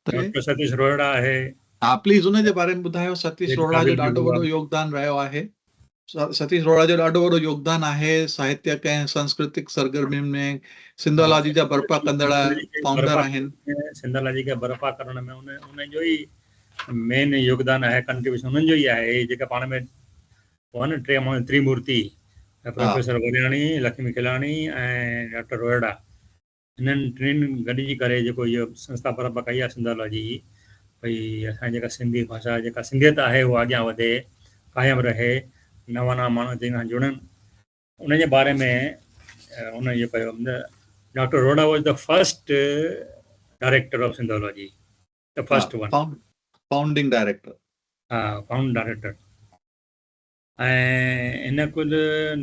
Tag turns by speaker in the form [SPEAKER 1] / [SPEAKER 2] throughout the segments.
[SPEAKER 1] त
[SPEAKER 2] डॉक्टर सतीश रोहिड़ा आहे।
[SPEAKER 1] हा प्लीज़ उन जे बारे में ॿुधायो। सतीश
[SPEAKER 2] शेख
[SPEAKER 1] रोहिड़ा जो
[SPEAKER 2] काबिल बि
[SPEAKER 1] ॾाढो
[SPEAKER 2] हुआ।
[SPEAKER 1] वॾो योगदान रहियो आहे। सतीश रोहिड़ा जो ॾाढो वॾो योगदान आहे साहित्यक ऐं सांस्कृतिक सरगर्मियुनि में। सिंधोलॉजी जा बर्पा कंदड़ फाउंडर आहिनि।
[SPEAKER 2] सिंधोलॉजी खे बर्पा करण में उनजो ई मेन योगदान आहे, कंट्रीब्यूशन उन्हनि जो ई आहे। जेका पाण में हुआ न टे माण्हू त्रिमूर्ति, प्रोफेसर वलियाणी, लक्ष्मी खिलाणी ऐं डॉक्टर रोहिड़ा, हिननि टिनि गॾिजी करे जेको इहो संस्था बर्पा कई आहे सिंधोलॉजी जी, भई असांजी जेका सिंधी भाषा, जेका सिंधियत आहे उहा अॻियां वधे, क़ाइमु रहे, नवां नवां माण्हू जंहिं खां जुड़नि, उन जे बारे में उन इहो कयो। Doctor Rohira was the first director of Sindhology, the first one,
[SPEAKER 1] founding director.
[SPEAKER 2] हा, फाउंड डायरेक्टर। ऐं इन कुल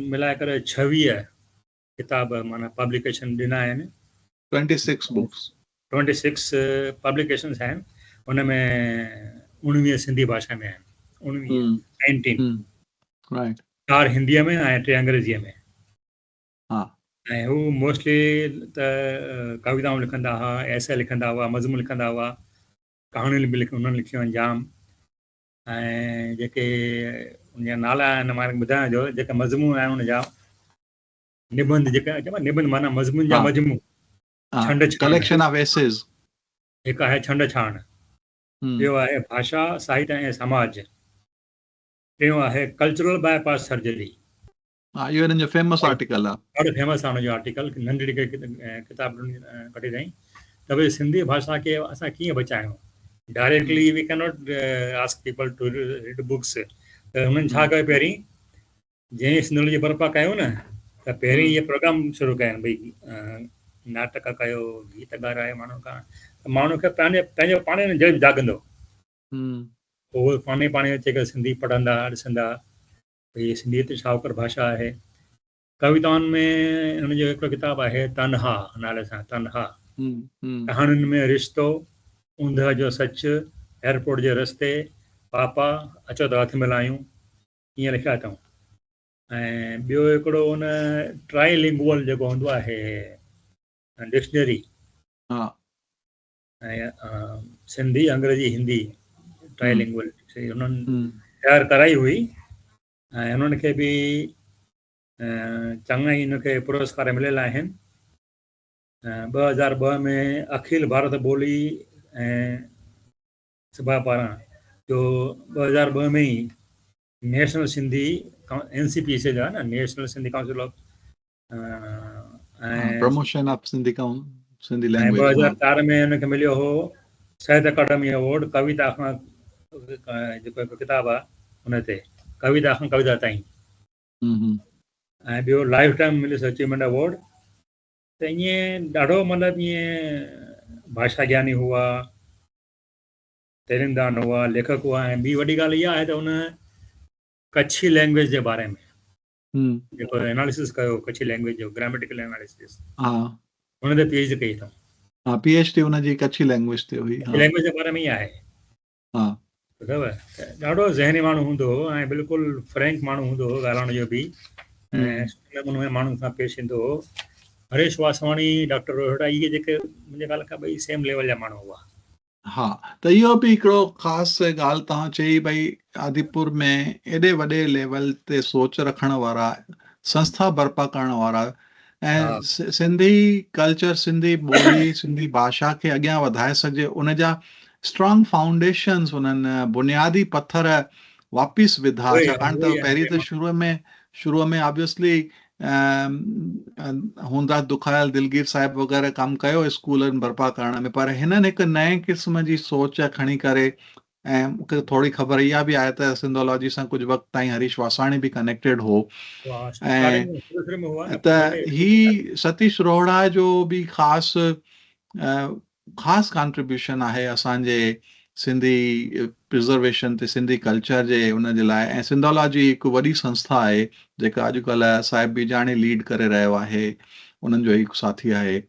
[SPEAKER 2] मिलाए करे 26 किताब माना पब्लिकेशन ॾिना आहिनि।
[SPEAKER 1] 26 बुक्स,
[SPEAKER 2] 26 पब्लिकेशन्स आहिनि। हुन में 19 सिंधी भाषा में आहिनि, 19
[SPEAKER 1] राइट,
[SPEAKER 2] 4 हिंदीअ में ऐं 3 अंग्रेजीअ में।
[SPEAKER 1] हा,
[SPEAKER 2] ऐं हू मोस्टली त कविताऊं लिखंदा हुआ, ऐसे लिखंदा हुआ, मज़मून लिखंदा हुआ, कहाणियूं बि उन्हनि लिखियूं आहिनि जाम। ऐं जेके उनजा नाला आहिनि मां ॿुधायां जो, जेके मज़मून आहिनि उनजा निबंध, जेका चइबो आहे निबंध माना मज़मून जा मजमू, छंड छाण।
[SPEAKER 1] Collection of essays.
[SPEAKER 2] हिकु आहे छंड छाण, ॿियो आहे भाषा, साहित्य ऐं समाज, टियों आहे कल्चरल बायपास सर्जरी।
[SPEAKER 1] हा, इहो हिननि जो फेमस आर्टिकल आहे।
[SPEAKER 2] ॾाढो फेमस आहे हुनजो आर्टिकल, नंढड़ी किताब कढी अथई त भई सिंधी भाषा खे असां कीअं बचायूं। Directly we can not ask people to read books. त हुननि छा कयो, पहिरीं जंहिं सिंधोलॉजी बर्पा कयूं न, त पहिरीं इहे प्रोग्राम शुरू कया आहिनि, भई नाटक कयो, गीत ॻाराए माण्हू खां, त माण्हू खे पंहिंजो पाण ई जज़्ब जाॻंदो। पोइ उहे पाण ई अची करे सिंधी पढ़ंदा, ॾिसंदा, भई सिंधियत शाहूकर भाषा आहे। कविताउनि में हुनजो हिकिड़ो किताबु आहे तनहा नाले सां, तनहा, कहाणियुनि में रिश्तो, ऊंदहि जो सच, एयरपोर्ट जे रस्ते, पापा, अचो त हथ मिलायूं, ईअं लिखिया अथऊं। ऐं ॿियो हिकिड़ो हुन ट्राईलिंगुअल जेको हूंदो आहे डिक्शनरी, ऐं सिंधी, अंग्रेजी, हिंदी, ट्राईलिंगुअल हुननि तयारु कराई हुई। ऐं हुननि खे बि चङा ई हिनखे पुरस्कार मिलियल आहिनि। 2002 में अखिल भारत ॿोली ऐं सभा पारां जो 2002 में ई नेशनल सिंधी NCPC जा न, national Sindhi council of
[SPEAKER 1] promotion of Sindhi Sindhi
[SPEAKER 2] ऐं
[SPEAKER 1] लैंग्वेज।
[SPEAKER 2] 2004 में हुनखे मिलियो हो साहित्य अकादमी अवॉर्ड, कविता खां जेको किताबु आहे हुन ते, कविता खां कविता ताईं। ऐं ॿियो लाइफ टाइम मिलियसि अचीवमेंट अवॉर्ड। त ईअं ॾाढो मतिलबु ईअं भाषा ज्ञानी हुआ, तैलीमदान हुआ, लेखक हुआ। ऐं ॿी वॾी ॻाल्हि इहा आहे त हुन कच्छी लैंग्वेज जे बारे में जेको एनालिसिस कयो, कच्छी लैंग्वेज जो ग्रामेटिकल एनालिसिस, हुन ते PhD कई अथऊं।
[SPEAKER 1] हा, PhD हुनजी कच्छी लैंग्वेज ते हुई।
[SPEAKER 2] लैंग्वेज जे बारे में ई आहे। ॿुधव, ॾाढो ज़हनी माण्हू हूंदो हो ऐं बिल्कुलु फ्रैंक माण्हू हूंदो हो, ॻाल्हाइण जो बि, ऐं सुठे नमूने माण्हुनि सां पेश ईंदो हो। हरेश वासवाणी, डॉक्टर रोहिड़ा, इहे जेके मुंहिंजे ख़्याल खां ॿई सेम लेवल जा माण्हू हुआ।
[SPEAKER 1] हा, त इहो बि हिकिड़ो ख़ासि ॻाल्हि तव्हां चई, भई आदिपुर में एॾे वॾे लेवल ते सोच रखण वारा, संस्था बर्पा करण वारा, ऐं सिंधी कल्चर, सिंधी ॿोली, सिंधी भाषा खे अॻियां वधाए सघे, उन जा स्ट्रॉन्ग फाउंडेशन्स, उन्हनि बुनियादी पथर वापसि विधा। छाकाणि त पहिरीं त शुरूअ में ऑब्वियसली हूंदा दुखायल दिलगीर साहिब वग़ैरह कमु कयो स्कूलनि बर्पा करण में, पर हिननि हिकु नए क़िस्म जी सोच खणी करे, ऐं मूंखे थोरी ख़बर इहा बि आहे त सिंधोलॉजी सां कुझु वक़्तु ताईं हरीश वासवाणी बि कनेक्टेड हो, ऐं त ही सतीश रोहिड़ा जो बि ख़ासि कॉन्ट्रीब्यूशन आहे असांजे सिंधी प्रिज़र्वेशन ते, सिंधी कल्चर जे उन जे लाइ। ऐं सिंधोलॉजी हिकु वॾी संस्था आहे जेका अॼुकल्ह साहिब बीजाणी लीड करे रहियो आहे, उन्हनि जो हिकु साथी आहे।